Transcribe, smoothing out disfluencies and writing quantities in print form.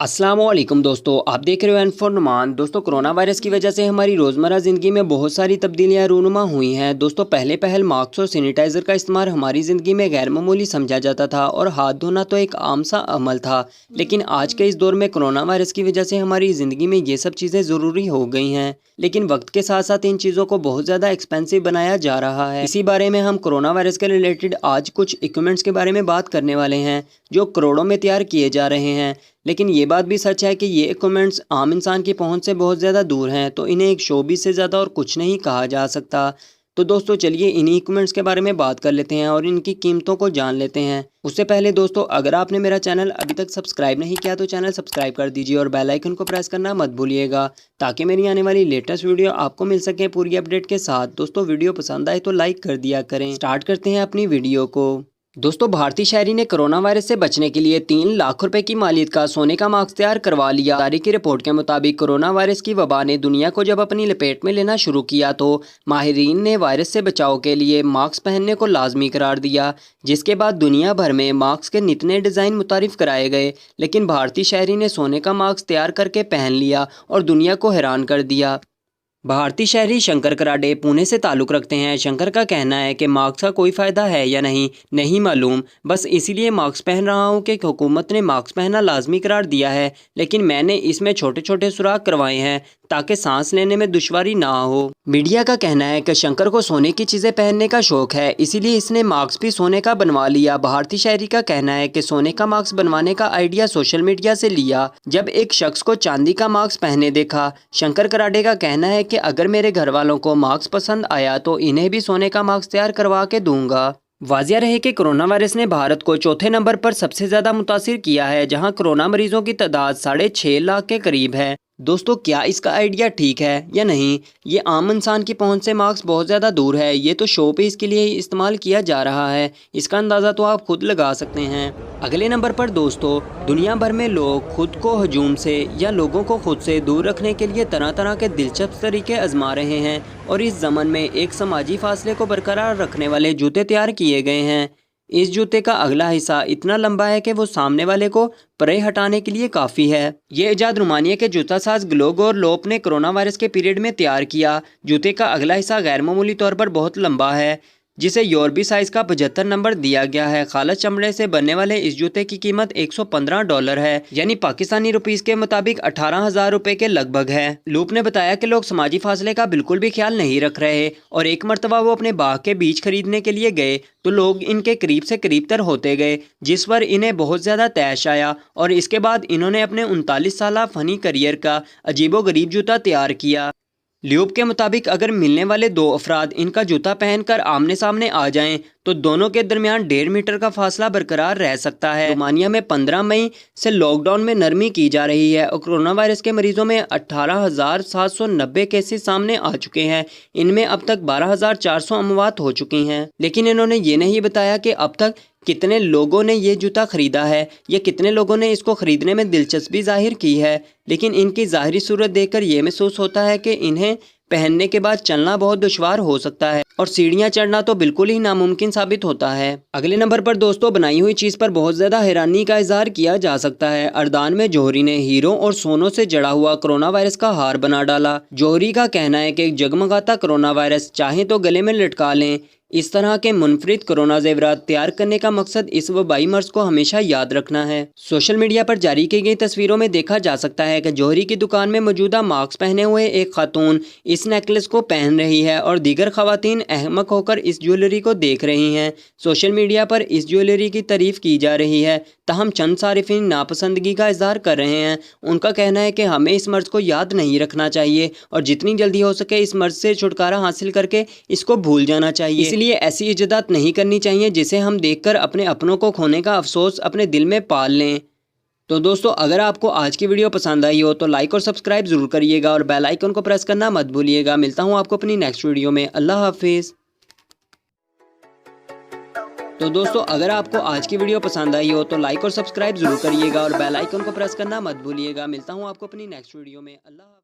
अस्सलाम वालेकुम दोस्तों, आप देख रहे हो एनफोर नुमान। दोस्तों, कोरोना वायरस की वजह से हमारी रोज़मर्रा ज़िंदगी में बहुत सारी तब्दीलियां रूनुमा हुई हैं। दोस्तों, पहले पहल मास्क और सैनिटाइज़र का इस्तेमाल हमारी ज़िंदगी में गैर मामूली समझा जाता था और हाथ धोना तो एक आम सा अमल था। लेकिन आज के इस दौर में कोरोना वायरस की वजह से हमारी ज़िंदगी में ये सब चीज़ें ज़रूरी हो गई हैं। लेकिन वक्त के साथ साथ इन चीज़ों को बहुत ज़्यादा एक्सपेंसिव बनाया जा रहा है। इसी बारे में हम कोरोना वायरस के रिलेटेड आज कुछ इक्विपमेंट्स के बारे में बात करने वाले हैं जो करोड़ों में तैयार किए जा रहे हैं। लेकिन ये बात भी सच है कि ये इक्विपमेंट्स आम इंसान की पहुंच से बहुत ज़्यादा दूर हैं, तो इन्हें एक शोबीज से ज़्यादा और कुछ नहीं कहा जा सकता। तो दोस्तों, चलिए इन्हीं इक्विपमेंट्स के बारे में बात कर लेते हैं और इनकी कीमतों को जान लेते हैं। उससे पहले दोस्तों, अगर आपने मेरा चैनल अभी तक सब्सक्राइब नहीं किया तो चैनल सब्सक्राइब कर दीजिए और बेल आइकन को प्रेस करना मत भूलिएगा, ताकि मेरी आने वाली लेटेस्ट वीडियो आपको मिल सके पूरी अपडेट के साथ। दोस्तों, वीडियो पसंद आए तो लाइक कर दिया करें। स्टार्ट करते हैं अपनी वीडियो को। दोस्तों, भारतीय शहरी ने कोरोना वायरस से बचने के लिए 3 लाख रुपए की मालियत का सोने का मास्क तैयार करवा लिया। जारी की रिपोर्ट के मुताबिक कोरोना वायरस की वबा ने दुनिया को जब अपनी लपेट में लेना शुरू किया तो माहिरीन ने वायरस से बचाव के लिए मास्क पहनने को लाजमी करार दिया, जिसके बाद दुनिया भर में मास्क के नित नए डिज़ाइन मुतारिफ कराए गए। लेकिन भारतीय शहरी ने सोने का मास्क तैयार करके पहन लिया और दुनिया को हैरान कर दिया। भारतीय शहरी शंकर कराडे पुणे से ताल्लुक़ रखते हैं। शंकर का कहना है कि मास्क का कोई फ़ायदा है या नहीं मालूम, बस इसीलिए मास्क पहन रहा हूं कि हुकूमत ने मास्क पहनना लाजमी करार दिया है, लेकिन मैंने इसमें छोटे छोटे सुराख करवाए हैं ताकि सांस लेने में दुश्वारी ना हो। मीडिया का कहना है कि शंकर को सोने की चीज़ें पहनने का शौक है, इसीलिए इसने मास्क भी सोने का बनवा लिया। भारतीय शहरी का कहना है कि सोने का मास्क बनवाने का आइडिया सोशल मीडिया से लिया, जब एक शख्स को चांदी का मास्क पहने देखा। शंकर कराडे का कहना है कि अगर मेरे घर वालों को मास्क पसंद आया तो इन्हें भी सोने का मास्क तैयार करवा के दूंगा। वाजिया रहे कि कोरोना वायरस ने भारत को चौथे नंबर पर सबसे ज़्यादा मुतासिर किया है, जहां कोरोना मरीजों की तादाद 6.5 लाख के करीब है। दोस्तों, क्या इसका आइडिया ठीक है या नहीं? ये आम इंसान की पहुंच से मास्क बहुत ज़्यादा दूर है। ये तो शो पीस के लिए ही इस्तेमाल किया जा रहा है, इसका अंदाज़ा तो आप खुद लगा सकते हैं। अगले नंबर पर दोस्तों, दुनिया भर में लोग खुद को हजूम से या लोगों को खुद से दूर रखने के लिए तरह तरह के दिलचस्प तरीके आजमा रहे हैं और इस ज़मन में एक समाजी फासले को बरकरार रखने वाले जूते तैयार किए गए हैं। इस जूते का अगला हिस्सा इतना लंबा है कि वो सामने वाले को परे हटाने के लिए काफ़ी है। ये इजाद रोमानिया के जूता साज ग्लोगोर लोप ने कोरोना वायरस के पीरियड में तैयार किया। जूते का अगला हिस्सा गैर मामूली तौर पर बहुत लंबा है, जिसे यूरोपीय साइज़ का 75 नंबर दिया गया है। खालस चमड़े से बनने वाले इस जूते की कीमत $115 है, यानी पाकिस्तानी रुपीस के मुताबिक 18,000 रुपये के लगभग है। लूप ने बताया कि लोग समाजी फासले का बिल्कुल भी ख्याल नहीं रख रहे और एक मरतबा वो अपने बाग के बीज खरीदने के लिए गए तो लोग इनके करीब से करीब तर होते गए, जिस पर इन्हें बहुत ज़्यादा तैश आया और इसके बाद इन्होंने अपने 39 साल फनी करियर का अजीबोगरीब जूता तैयार किया। ल्यूब के मुताबिक अगर मिलने वाले 2 अफराद इनका जूता पहनकर आमने सामने आ जाएं तो दोनों के दरमियान 1.5 मीटर का फासला बरकरार रह सकता है। रोमानिया में 15 मई से लॉकडाउन में नरमी की जा रही है और कोरोना वायरस के मरीजों में 18,790 केसेस सामने आ चुके हैं। इनमें अब तक 12,400 अमवात हो चुकी हैं। लेकिन इन्होंने ये नहीं बताया कि अब तक कितने लोगों ने ये जूता ख़रीदा है या कितने लोगों ने इसको ख़रीदने में दिलचस्पी जाहिर की है। लेकिन इनकी ज़ाहिरी सूरत देखकर ये महसूस होता है कि इन्हें पहनने के बाद चलना बहुत दुश्वार हो सकता है और सीढ़ियाँ चढ़ना तो बिल्कुल ही नामुमकिन साबित होता है। अगले नंबर पर दोस्तों, बनाई हुई चीज़ पर बहुत ज़्यादा हैरानी का इजहार किया जा सकता है। अरदान में जौहरी ने हीरों और सोनों से जड़ा हुआ कोरोना वायरस का हार बना डाला। जौहरी का कहना है कि जगमगाता कोरोना वायरस चाहे तो गले में लटका लें। इस तरह के मुनफरिद कोरोना जेवरात तैयार करने का मकसद इस वबाई मर्ज को हमेशा याद रखना है। सोशल मीडिया पर जारी की गई तस्वीरों में देखा जा सकता है कि जौहरी की दुकान में मौजूदा मास्क पहने हुए एक खातून इस नेकलेस को पहन रही है और दीगर खवातीन अहमक होकर इस ज्वेलरी को देख रही हैं। सोशल मीडिया पर इस ज्वेलरी की तारीफ की जा रही है, तहम चंद सारिफिन नापसंदगी का इजहार कर रहे हैं। उनका कहना है कि हमें इस मर्ज को याद नहीं रखना चाहिए और जितनी जल्दी हो सके इस मर्ज से छुटकारा हासिल करके इसको भूल जाना चाहिए। इसलिए ऐसी इजादात नहीं करनी चाहिए जिसे हम देखकर अपने अपनों को खोने का अफसोस अपने दिल में पाल लें। तो दोस्तों, अगर आपको आज की वीडियो पसंद आई हो तो लाइक और सब्सक्राइब ज़रूर करिएगा और बेल आइकन को प्रेस करना मत भूलिएगा। मिलता हूँ आपको अपनी नेक्स्ट वीडियो में। अल्लाह हाफिज़। तो दोस्तों, अगर आपको आज की वीडियो पसंद आई हो तो लाइक और सब्सक्राइब ज़रूर करिएगा और बेल आइकन को प्रेस करना मत भूलिएगा। मिलता हूँ आपको अपनी नेक्स्ट वीडियो में। अल्लाह।